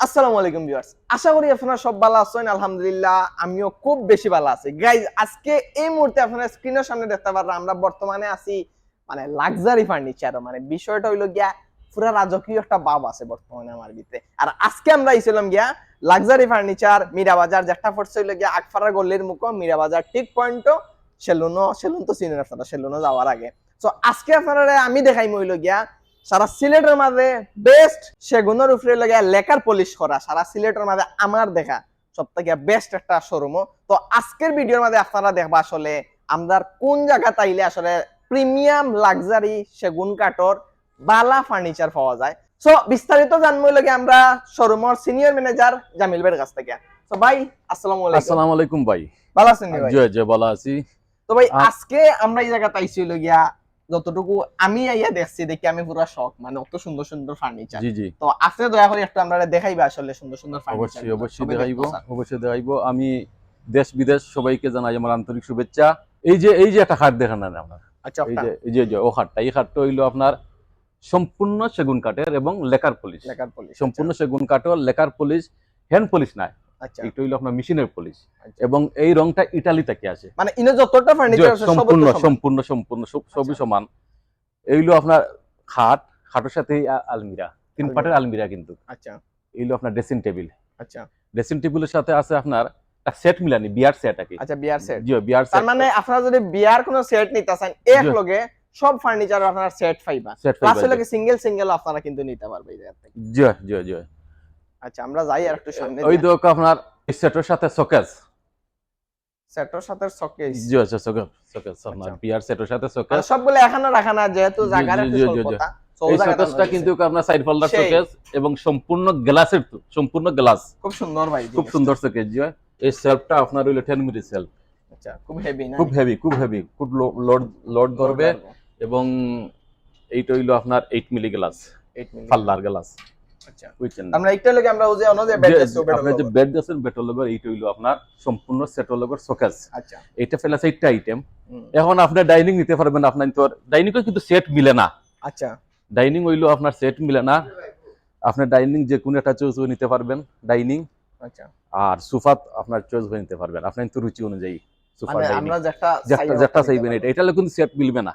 আসসালামু আলাইকুম ভিউয়ার্স, আশা করি আপনারা সব ভালো আছেন। আলহামদুলিল্লাহ আমিও খুব বেশি ভালো আছি। গাইজ, আজকে এই মুহূর্তে আপনারা স্ক্রিনের সামনে দেখতে পারবেন আমরা বর্তমানে আছি মানে লাক্সারি ফার্নিচার। মানে বিষয়টা হইলো গিয়া পুরো রাজকীয় একটা ভাব আছে বর্তমানে আমার ভিতরে। আর আজকে আমরা আইছিলাম গিয়া লাক্সারি ফার্নিচার মীরা বাজার, যেটা পড়ছে হইলো গিয়া আকফারা গল্লির মুখো মীরা বাজার ঠিক পয়েন্টও সেলুন তো চিনেন আপনারা, সেলুনও যাওয়ার আগে। তো আজকে আপনারা আমি দেখাইমু হইলো গিয়া সারা সিলেটের মাঝে বেস্ট সেগুনের উপরে লাগে লেকার পলিশ করা, সারা সিলেটের মাঝে আমার দেখা সবথেকে বেস্ট একটা শোরুম। তো আজকের ভিডিওর মাঝে আপনারা দেখবা আসলে আমরা কোন জায়গা তাইলে আসলে প্রিমিয়াম লাক্সারি সেগুন কাঠর বালা ফার্নিচার পাওয়া যায়। সো বিস্তারিত জানবো লাগে আমরা শোরুমের সিনিয়র ম্যানেজার জামিল ভাইয়ের কাছ থেকে। তো ভাই আসসালামু আলাইকুম। আসসালামু আলাইকুম ভাই, ভালো আছেন ভাই? জি জি ভালো আছি। তো ভাই আজকে আমরা এই জায়গা তাইছি গিয়া যতটুকু আমি আইয়া দেখছি দেখি আমি পুরো শক, মানে অত সুন্দর সুন্দর ফার্নিচার। জি জি, তো আপনি দয়া করে একটু আমরা দেখাইবা আসলে সুন্দর সুন্দর ফার্নিচার। অবশ্যই দেখাইবো। আমি দেশ বিদেশ সবাইকে জানাই আমার আন্তরিক শুভেচ্ছা। এই যে একটা খাট দেখেন না আপনার, আচ্ছা, এই যে ও খাটটা, এই খাটটা হইলো আপনার সম্পূর্ণ সেগুন কাঠের এবং লেকার পলিশ। সম্পূর্ণ সেগুন কাঠের লেকার পলিশ, হ্যান্ড পলিশ না। আচ্ছা, এটা হইলো আপনার মেশিনের পলিশ এবং এই রংটা ইতালি থেকে আসে। মানে ইনো যতটা ফার্নিচার আছে সম্পূর্ণ সবই সমান। এইগুলো আপনার খাটের সাথে আলমিরা, 3 পাটের আলমিরা কিন্তু। আচ্ছা, এইগুলো আপনার ড্রেসিং টেবিল। আচ্ছা, ড্রেসিং টেবিলের সাথে আছে আপনার একটা সেট মিলানি, বিয়ার সেট আর কি। আচ্ছা, বিয়ার সেট। জি, বিয়ার সেট। তার মানে আপনারা যদি বিয়ার কোনো সেট নিতে চান এক লগে সব ফার্নিচার আপনারা সেট পাইবা। আসলে কি সিঙ্গেল আপনারা কিন্তু নিতে পারবে এই জায়গা থেকে। জি জি জি। আচ্ছা, আমরা যাই আর একটু সামনে। ওই দেখো আপনার সেটের সাথে শোকেস। সেটের সাথে শোকেস। জি আচ্ছা, শোকেস আপনার বিয়ার সেটের সাথে শোকেস। সবগুলো এখানে রাখা না, যেহেতু জায়গার একটু স্বল্পতা। এই শোকেসটা কিন্তু আপনার সাইড ফোল্ডার শোকেস এবং সম্পূর্ণ গ্লাসের, সম্পূর্ণ গ্লাস। খুব সুন্দর ভাই, খুব সুন্দর শোকেস। জি, এই সেলফটা আপনার হইলো 10 মিলি সেলফ। আচ্ছা, খুব হেভি না? খুব হেভি, খুব লোড ধরবে। এবং এইটা হইলো আপনার 8 মিলি গ্লাস, 8 মিলি পাল্লার গ্লাস। আচ্ছা, বুঝছেন? আমরা এইটা লাগে আমরা ওই যে অনুযায়ী বেড আছে, আপনি যে বেড আছেন বেডের লগর এইটা হইলো আপনার সম্পূর্ণ সেটের লগর শোকেস। আচ্ছা, এইটা ফেলাছে একটা আইটেম। এখন আপনি ডাইনিং নিতে পারবেন, আপনার তো ডাইনিং কিন্তু সেট মিলে না। আচ্ছা, ডাইনিং হইলো আপনার সেট মিলে না। আপনি ডাইনিং যে কোনো একটা চয়েস নিতে পারবেন ডাইনিং। আচ্ছা, আর সোফা আপনার চয়েস নিতে পারবেন আপনার তো রুচি অনুযায়ী। সোফা ডাইনিং আমরা যেটা চাইবেন এটা কিন্তু সেট মিলবে না।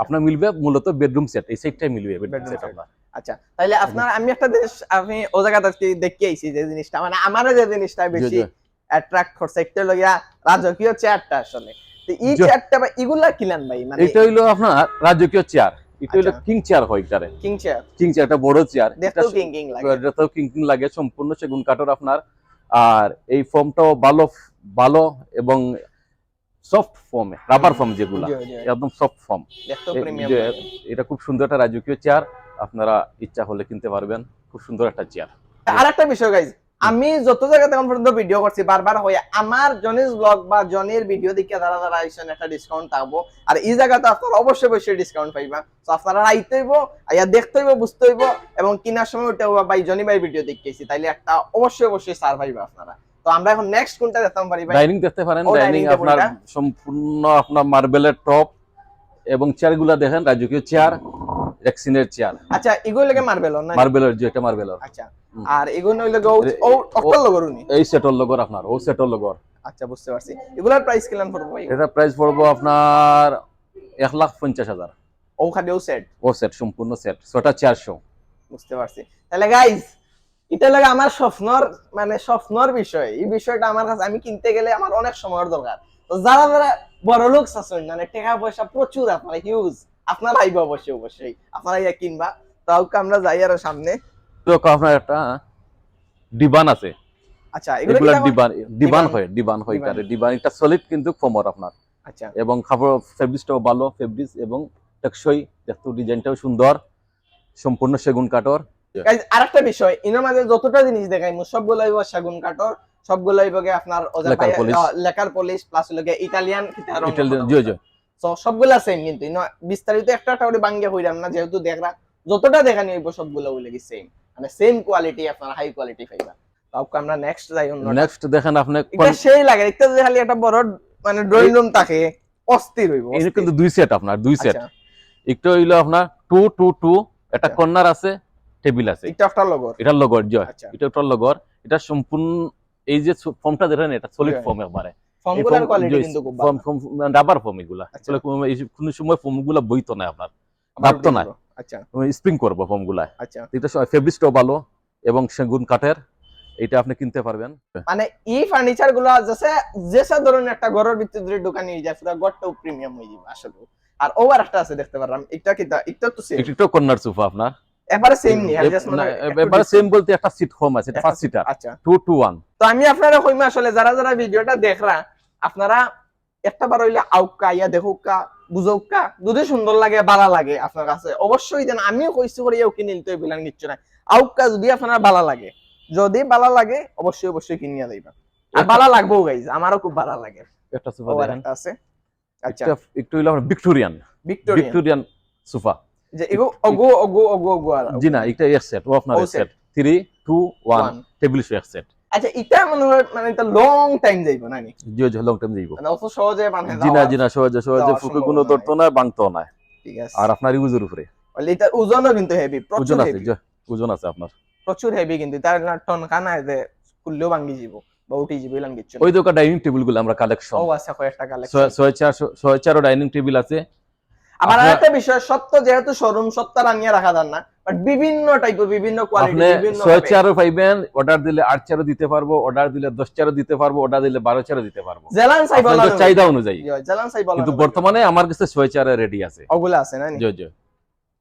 আপনার মিলবে মূলত বেডরুম সেট, এই সেটটাই মিলবে বেডরুম সেট আপনার। আচ্ছা, তাইলে আপনার আমি একটা জিনিস আমি ও জায়গাটা দেখি আইছি, যে জিনিসটা মানে আমারে যে জিনিসটা বেশি অ্যাট্রাক্ট করছে একটা লগিয়া রাজকীয় চেয়ারটা। আসলে তো এই চেয়ারটা বা ইগুলা কিলান ভাই, মানে এটা হইলো আপনার রাজকীয় চেয়ার। এটা হইলো কিং চেয়ার হয়, এটারে কিং চেয়ার একটা বড় চেয়ার। দেখতেও কিং লাগে, দেখতেও কিং লাগে। সম্পূর্ণ সেগুন কাঠের আপনার। আর এই ফর্মটাও ভালো এবং সফট ফর্ম, রাবার ফর্ম যেগুলা একদম সফট ফর্ম। এটা খুব সুন্দর একটা রাজকীয় চেয়ার। আপনারা ইচ্ছা হলে কিনতে পারবেন, খুব সুন্দর একটা চেয়ার। আরেকটা বিষয় গাইজ, আমি যত জায়গাতে এখন পর্যন্ত ভিডিও করছি বারবার হয়ে আমার জনিস ব্লগ বা জনির ভিডিও দেখে যারা আইসেন একটা ডিসকাউন্ট থাকবো। আর এই জায়গাতে আপনারা অবশ্যই ডিসকাউন্ট পাইবা। তো আপনারা আইতে হইব, আইয়া দেখতে হইব, বুঝতে হইব এবং কেনার সময় ওটা ভাই জনি ভাই ভিডিও দেখতেছি, তাইলে একটা অবশ্যই সার পাইবা আপনারা। তো আমরা এখন নেক্সট কোনটা দেখতে পারি ভাই? ডাইনিং দেখতে পারেন। ডাইনিং আপনার সম্পূর্ণ আপনার মার্বেলের টপ এবং চেয়ারগুলো দেখেন, রাজকীয় চেয়ার, রেক্সিনের চেয়ার। আচ্ছা, এগুলো লাগে মার্বেলর না? মার্বেলের, যে এটা মার্বেলর। আচ্ছা, আর এগুলো হইলো ও অক্টাল লগর উনি, এই সেটর লগর আপনার, ও সেটর লগর। আচ্ছা, বুঝতে পারছি। এগুলোর প্রাইস কেমন পড়বে ভাই? এটা প্রাইস পড়বে আপনার 1,50,000। ও খালি ও সেট সম্পূর্ণ সেট, সেটা 400। বুঝতে পারছি। তাহলে গাইস, এটা লাগে আমার স্বপ্নর বিষয়। এই বিষয়টা আমার কাছে আমি কিনতে গেলে আমার অনেক সময়ের দরকার। তো যারা বড় লোক আছেন, মানে টাকা পয়সা প্রচুর, আপনারা হিউজ, আপনারা আইবা অবশ্যই আপনারা ইয়া কিনবা। তাও আমরা যাই আর সামনে তো আপনার একটা ডিবান আছে। আচ্ছা, এগুলা ডিবান হয় কারে ডিবান। এটা সলিড কিন্তু ফর্মর আপনার। আচ্ছা, এবং কাপড় ফেব্রিক্সটাও ভালো ফেব্রিক্স এবং টেকসই, দেখতে ডিজাইনটাও সুন্দর, সম্পূর্ণ সেগুন কাঠের। গাইস, আরেকটা বিষয়, ইনার মাঝে যতটা জিনিস দেখাই সবগুলো হইব সেগুন কাঠের, সবগুলো হইব আপনার লেকার পলিশ প্লাস লাগে ইতালিয়ান তো সবগুলা সেম। কিন্তু বিস্তারিত একটা করে বাঙ্গিয়া হইরাম না, যেহেতু দেখরা যতটা দেখানি হইব সবগুলো হইলে কি সেম, মানে সেম কোয়ালিটি, আপনারা হাই কোয়ালিটি পাইবা। তাও আমরা নেক্সট যাই। নেক্সট দেখেন আপনি, এটা সেই লাগে দেখতে, যে খালি একটা বড় মানে ড্রয়িং রুম থাকে, অস্থির হইব। এই কিন্তু দুই সেট আপনার, দুই সেট। একটা হইলো আপনার 2 2 2, একটা কর্নার আছে টেবিল আছে, এটা একটা লগর, এটা লগর জয়, আচ্ছা এটা একটা লগর, এটা সম্পূর্ণ এই যে ফর্মটা দেখেন এটা সলিড জয়। ফর্ম একবারে, ফর্মগুলোর কোয়ালিটি কিন্তু খুব ভালো, রাবার ফর্ম এগুলা, আচ্ছা কোনো সময় ফর্মগুলা বইতো না আপনার, আবার দাবতো উঠে না, দিব, আচ্ছা স্প্রিং করবো ফর্মগুলা। আচ্ছা। এটা ফেব্রিকটাও ভালো এবং সেগুন কাঠের, এটা আপনি কিনতে পারবেন। মানে এই ফার্নিচার গুলো যে ধরনের একটা ঘরের ভিতরে দোকান নিয়ে যায় পুরো ঘরটাও প্রিমিয়াম হয়ে যাবে আসলে। আর ওভার একটা আছে দেখতে পারলাম, এটা কি এটা তো সেম, একটা কর্নার সোফা আপনার এবারে সেম নি, আর জাস্ট মানে এবারে সেম বলতে একটা সিট কম আছে, এটা ফার্স্ট সিটার, আচ্ছা 2 to 1। তো আমি আপনারা কইমা আসলে যারা ভিডিওটা দেখরা আপনারা একটা বার হইলে আউকা ইয়া দেখুকা বুঝুকা, যদি সুন্দর লাগে ভালো লাগে আপনার কাছে অবশ্যই দেন। আমিও কইছি করে ইউ কিনে নিতে বিলান নিচ্ছ না, আউকা যদি আপনার ভালো লাগে, যদি ভালো লাগে অবশ্যই কিনিয়া দিবা। আর ভালো লাগবেও গাইজ, আমারও খুব ভালো লাগে। একটা সোফা ওর দেখেন একটা আছে, আচ্ছা একটু হইলো ভিক্টোরিয়ান সোফা, যে এগো ওগো আর জি না এটা এক সেট, ও আপনার এক সেট 3 2 1 টেবিল শো এক সেট। আচ্ছা এটা মনে হয় মানে এটা লং টাইম যাইবো না নি, জি জি লং টাইম যাইবো, মানে অত সহজে মানে জি না সহজে ফুকে কোনো ধরতো না, ভাঙতো না। ঠিক আছে, আর আপনার ইউজের উপরে এটা ওজনও কিন্তু হেভি, ওজন প্রচুর আছে, হেভি, ওজন আছে আপনার প্রচুর হেভি, কিন্তু তার না টন কানা যে খুললেও ভাঙি যাব বা উঠে যাব এলান কিছু ওই দোকা ডাইনিং টেবিল গুলো আমরা কালেকশন, ও আছে কয়েকটা কালেকশন, 6 ডাইনিং টেবিল আছে। আবার আরেকটা বিষয়, সত্য যেহেতু শোরুম সত্য রানিয়ে রাখা যান না, বাট বিভিন্ন টাইপের বিভিন্ন কোয়ালিটি বিভিন্ন 6 চেয়ারও পাইবেন, অর্ডার দিলে 8 চেয়ারও দিতে পারবো, অর্ডার দিলে 10 চেয়ারও দিতে পারবো, অর্ডার দিলে 12 চেয়ারও দিতে পারবো, জেলান সাই বলা আপনাদের চাহিদা অনুযায়ী। জেলান সাই বলা, কিন্তু বর্তমানে আমার কাছে 6 চেয়ারে রেডি আছে, ওগুলা আছে না নি, জি জি।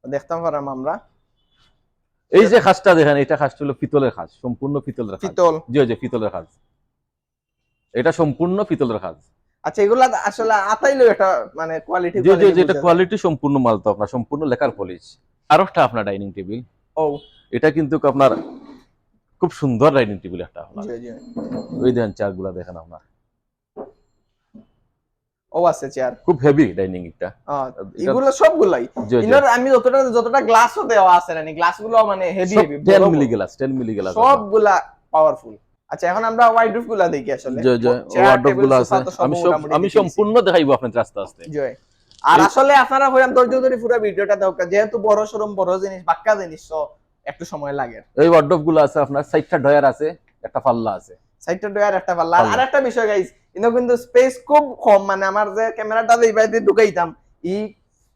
দেখতাম পারাম আমরা। এই যে খাসটা দেখেন, এটা খাসটা হলো পিতলের খাস, সম্পূর্ণ পিতলের খাস, পিতল, জি জি পিতলের খাস, এটা সম্পূর্ণ পিতলের খাস। আচ্ছা এগুলা আসলে আতাইলো এটা মানে কোয়ালিটি, জি জি এটা কোয়ালিটি সম্পূর্ণ মাল, তো আপনার সম্পূর্ণ লেকার পলিশ। আর একটা আপনার ডাইনিং টেবিল, ও এটা কিন্তু আপনার খুব সুন্দর ডাইনিং টেবিল একটা আপনার, জি জি ওই দেখেন চেয়ারগুলো দেখেন আপনার, ও আছে চেয়ার খুব হেভি ডাইনিং এটা, এগুলো সবগুলাই ইনার আমি যতটা গ্লাসও দেওয়া আছে না, গ্লাসগুলো মানে heavy 10 milli glass, 10 milli glass সবগুলা পাওয়ারফুল। আচ্ছা এখন আমরা ওয়াইড্রোফ গুলা দেখি আসলে, জি জি ওয়ার্ডরোব গুলো আছে, আমি সম্পূর্ণ দেখাইবো আপনাদের আস্তে আস্তে। জি আর আসলে আপনারা হইরাম ধৈর্য ধরে পুরো ভিডিওটা দেখো, যেহেতু বড় শোরুম বড় জিনিস বাক্কা জিনিস তো একটু সময় লাগে। এই ওয়ার্ডরোব গুলো আছে আপনার 60টা ডয়ার আছে, একটা পাল্লা আছে, 60টা ডয়ার একটা পাল্লা। আর একটা বিষয় গাইস, কিন্তু স্পেস খুব কম, মানে আমার যে ক্যামেরাটা এইভাবে ঢুকাইতাম ই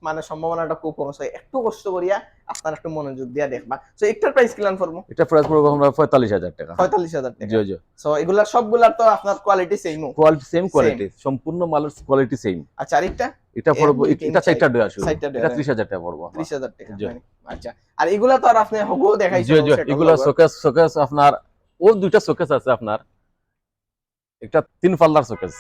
মানে সম্ভাবনাটা খুব কম, একটু কষ্ট করিয়া আপনারা একটু মনোযোগ দিয়া দেখবা। সো একটার প্রাইস কিলান করবো, এটা প্রাইস পড়বে আমরা 45,000 টাকা, 45,000 টাকা। জি জি। সো এগুলা সবগুলা তো আপনার কোয়ালিটি সেম, সেম কোয়ালিটি, সম্পূর্ণ মালের কোয়ালিটি সেম। আচ্ছা আরেকটা এটা পড়বে, এটা 60টা ডয়ার শুরু, 60টা এটা 30,000 টাকা পড়বে, 30,000 টাকা। আচ্ছা আর এগুলা তো আর আপনি হবো দেখাইছেন, জি জি এগুলা শোকেস আপনার, ও দুইটা শোকেস আছে আপনার, একটা 3 পাল্লার শোকেস,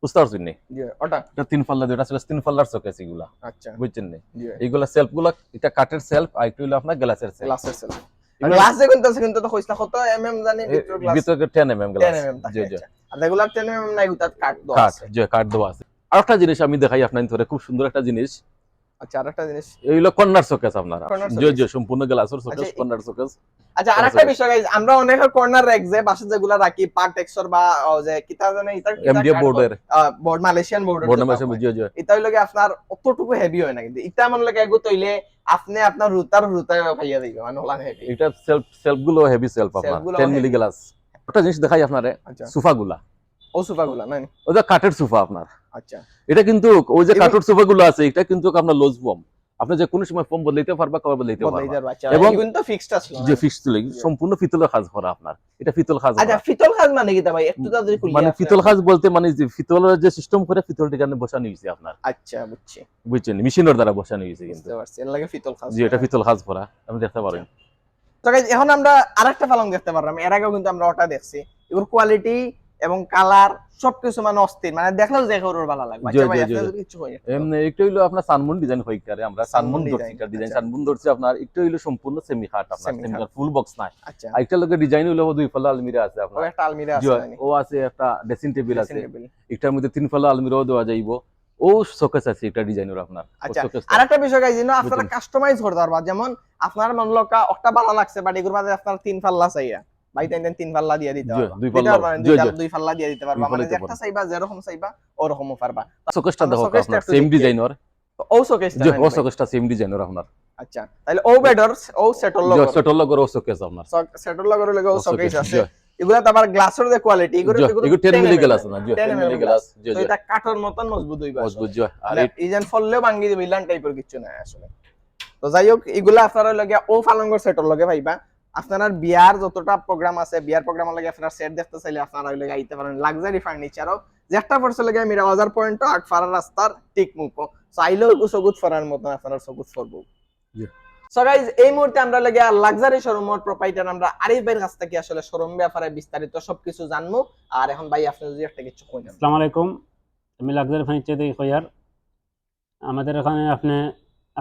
বুঝতে পারছেন নি? জি ওটা এটা 3 পাল্লা, দুইটা শোকেস 3 পাল্লার শোকেস এগুলা, আচ্ছা বুঝছেন নি? জি এগুলা সেলফ গুলা, এটা কাঠের সেলফ, আর এটা হলো আপনার গ্লাসের সেলফ, গ্লাসের সেলফ। গ্লাস যে কোনটা আছে কিন্তু তো কইছনা কত এমএম জানি ভিতর গ্লাস, ভিতরে 10 এমএম গ্লাস, 10 এমএম জি থাকে। জি আর রেগুলার 10 এমএম নাই, উতাত কাট দেওয়া আছে, জি কাঠ দেওয়া আছে। আর একটা জিনিস আমি দেখাই আপনাদের ধরে, খুব সুন্দর একটা জিনিস। আচ্ছা আরেকটা জিনিস, এইগুলো কর্নার শোকেস আপনারা, কর্নার জি শোকেস। জি সম্পূর্ণ গ্লাসের শোকেস, কর্নার শোকেস। আচ্ছা আরেকটা বিষয় গাইস, আমরা অনেক কর্নার রাখ যে বাসে যেগুলা রাখি পার্ট টেক্সচার বা যে কিতা জানে এটা এমডিএফ বোর্ডের, বোর্ড মালয়েশিয়ান বোর্ডের, বোর্ড নাম্বার জি জি। এটা হইলো কি আপনার অতটুকু হেভি হয় না, কিন্তু এটা মনে লাগে এগো তইলে আপনি আপনার রুতার ভাইয়া দিবে মানে ওলান হেভি। এটা সেলফ গুলো হেভি সেলফ আপনার 10 মিলি গ্লাস। একটা জিনিস দেখাই আপনারে, সোফা গুলা, ও সোফা গুলা না ওই যে কাঠের সোফা আপনার, আচ্ছা এটা কিন্তু ওই যে কাঠের সোফা গুলো আছে, এটা কিন্তু আপনার লজ ফর্ম, আপনি যে কোনো সময় ফর্ম বদলাইতে পারবা, কবে বদলাইতে পারবা, এবং কিন্তু ফিক্সড আছে যে ফিক্সড ছিল সম্পূর্ণ পিতলের কাজ করা আপনার, এটা পিতল কাজ। আচ্ছা পিতল কাজ মানে কি ভাই একটু তাড়াতাড়ি খুলি, মানে পিতল কাজ বলতে মানে যে পিতলের যে সিস্টেম করে পিতলটা এখানে বসানো হইছে আপনার, আচ্ছা বুঝছি, বুঝছেন মেশিনের দ্বারা বসানো হইছে, কিন্তু বুঝতে পারছি এর লাগে পিতল কাজ, জি এটা পিতল কাজ করা আপনি দেখতে পারেন। তো গাইস এখন আমরা আরেকটা পালং দেখতে পারলাম, এর আগেও কিন্তু আমরা ওটা দেখছি, এগুলোর কোয়ালিটি এবং কালার সবকিছু মানে অস্থির, মানে দেখলেও দেখে ওর ভালো লাগবে। আচ্ছা ভাই আপনাদের কিছু কই এমনি একটু হইলো আপনার সানমুন ডিজাইন হই করে, আমরা সানমুন ধরছি, এটা ডিজাইন সানমুন ধরছি আপনার, একটু হইলো সম্পূর্ণ সেমি খাট আপনার, সেমি ফুল বক্স নাই। আচ্ছা আইটা লগে ডিজাইন হইলো দুই পাল্লা আলমিরা আছে আপনার, একটা আলমিরা আছে, ও আছে একটা ড্রেসিং টেবিল আছে, এটার মধ্যে 3 পাল্লা আলমিরাও দেওয়া যাইবো, ও শোকেস আছে এটা ডিজাইনের আপনার। আচ্ছা আরেকটা বিষয় গাইস, জানো আপনারা কাস্টমাইজ করতে পারবা, যেমন আপনার মন লকা একটা ভালো লাগছে বাট এগুর মাঝে আপনার 3 পাল্লা চাইয়া ভাই টাইন 3 পাল্লা দিয়ে দিতে পারবা, দুই পাল্লা দিয়ে দিতে পারবা, মানে একটা চাইবা যেরকম চাইবা ওরকমও পারবা। শোকেসটা দেখো আপনার সেম ডিজাইনের, তো ও শোকেসটা জি ও শোকেসটা সেম ডিজাইনের আপনার আচ্ছা তাহলে ও বেডর ও সেটল জি লগর সেটল লগর ও শোকেস আপনার সেটল লগর লাগে ও ও শোকেস শোকেস, আছে জি। এগুলা তো আবার গ্লাসের যে কোয়ালিটি এগুলো জি এগুলো 10 মিলি গ্লাস না, জি 10 10 mm মিলি গ্লাস, জি তো জি এটা কাঠের মতন মজবুত হইবা মজবুত, জি। আর মানে ইজেন ফললেও ভাঙি দিবে ইলান টাইপের কিছু না আসলে। তো যাই হোক এগুলা আপনারা লাগে ও ফালঙ্গর সেটর লগে ভাইবা আপনার বিয়ার যতটা প্রোগ্রাম আছে বিয়ার প্রোগ্রাম লাগে আপনার সেট দেখতে চাইলে আপনারা ওই লাগে আইতে পারেন লাক্সারি ফার্নিচারও যেটা পড়ছে লাগে মিরা বাজার পয়েন্ট আগ ফারার রাস্তার ঠিক মুখো চাইলেও সগুত ফরার মতন আপনারা সগুত ফরবো। জি সো গাইজ এই মুহূর্তে আমরা লাগে লাক্সারি শোরুমের প্রোপাইটার আমরা আরিফ ভাইয়ের কাছ থেকে আসলে শোরুম ব্যাপারে বিস্তারিত সবকিছু জানবো। আর এখন ভাই আপনি যদি একটা কিছু কইলেন। আসসালামু আলাইকুম, আমি লাক্সারি ফার্নিচার থেকে কইয়ার। আমাদের এখানে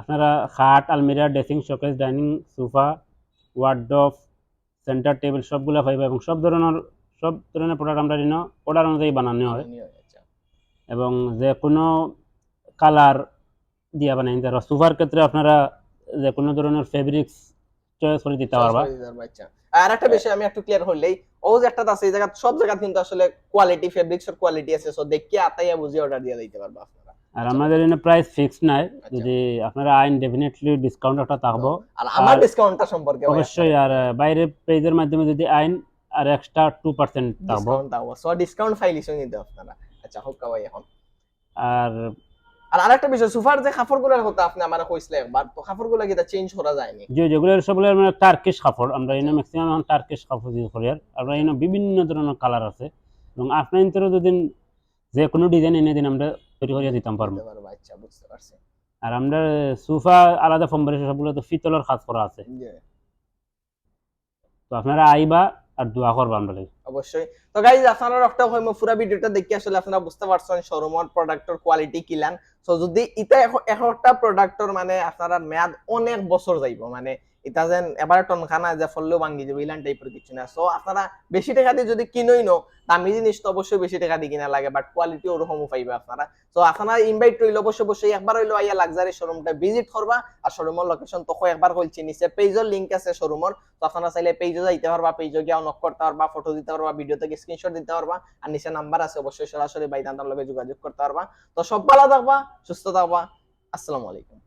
আপনারা খাট, আলমিরা, dressing showcase, dining sofa, wardrobe, centre table সবগুলা পাইবে এবং সব ধরনের প্রোডাক্ট আমরা অর্ডার অনুযায়ী বানানো হয় এবং যে কোনো কালার দিয়া বানাই দিতে পারবা। সোফার ক্ষেত্রে আপনারা যে কোনো ধরনের ফেব্রিক্স চয়েস করে দিতে পারবা। আর একটা বিষয় আমি একটু ক্লিয়ার হইলেই ও যে একটা আছে এই জায়গা সব জায়গা কিন্তু আসলে কোয়ালিটি ফেব্রিক্সের কোয়ালিটি আছে সো দেখে আতাইয়া বুঝিয়ে অর্ডার দিয়ে দিতে পারবা আপনারা। আর আমাদের এখানে প্রাইস ফিক্সড নাই, যদি আপনারা আইন ডেফিনেটলি ডিসকাউন্ট একটা থাকবো। আর আমার ডিসকাউন্টটা সম্পর্কে অবশ্যই আর বাইরে পেজের মাধ্যমে যদি আইন আর এক্সট্রা 2% থাকবো। সো ডিসকাউন্ট ফাইলিশন নিতে আপনারা। আচ্ছা হোক ভাই এখন আর আরেকটা বিষয় সোফার যে কাপড়গুলোর কথা আপনি আমারে কইছিলেন একবার তো কাপড়গুলো কি চেঞ্জ করা যায়নি? যেগুলো সবগুলো মানে টার্কিশ কাপড়, আমরা এনে ম্যাক্সিমাম এখন টার্কিশ কাপড় ইউজ করি। আর আমরা এনে বিভিন্ন ধরনের কালার আছে এবং আপনার ইন্তরে যদি যে কোনো ডিজাইন এনে দিন আমরা তৈরি করে দিতাম পারবো। আচ্ছা বুঝতে পারছি। আর আমরা সোফা আলাদা ফর্ম সবগুলো তো পিতলের কাজ করা আছে, তো আপনারা আইবা আর দোয়া করবা আমরা লাগি অবশ্যই। তো গাইজ আপনারা একটা হইমো পুরো ভিডিওটা দেখি আসলে আপনারা বুঝতে পারছেন শোরুমের প্রোডাক্টের কোয়ালিটি কিলান। সো যদি এটা একটা প্রোডাক্টের মানে আপনারা মেয়াদ অনেক বছর যাইব মানে এটা যেন এবারে টনখানা যে ফললেও ভাঙ্গি যাবে ইলান টাইপের কিছু না। সো আপনারা বেশি টাকা দিয়ে যদি কিনোই নো দামি জিনিস তো অবশ্যই বেশি টাকা দিয়ে কিনা লাগে বাট কোয়ালিটি ওরকমও পাইবে আপনারা। তো আপনারা ইনভাইট রইল অবশ্যই একবার হইলো আইয়া লাক্সারি শোরুমটা ভিজিট করবা। আর শোরুমের লোকেশন তো একবার হইছে নিচে পেজের লিংক আছে শোরুমের, তো আপনারা চাইলে পেজে যাইতে পারবা, পেজে গিয়ে নক করতে পারবা, ফটো দিতে পারবা, ভিডিও থেকে স্ক্রিনশট দিতে পারবা আর নিচে নাম্বার আছে অবশ্যই সরাসরি বাইদান্তার লগে যোগাযোগ করতে পারবা। তো সব ভালো থাকবা, সুস্থ থাকবা, আসসালামু আলাইকুম।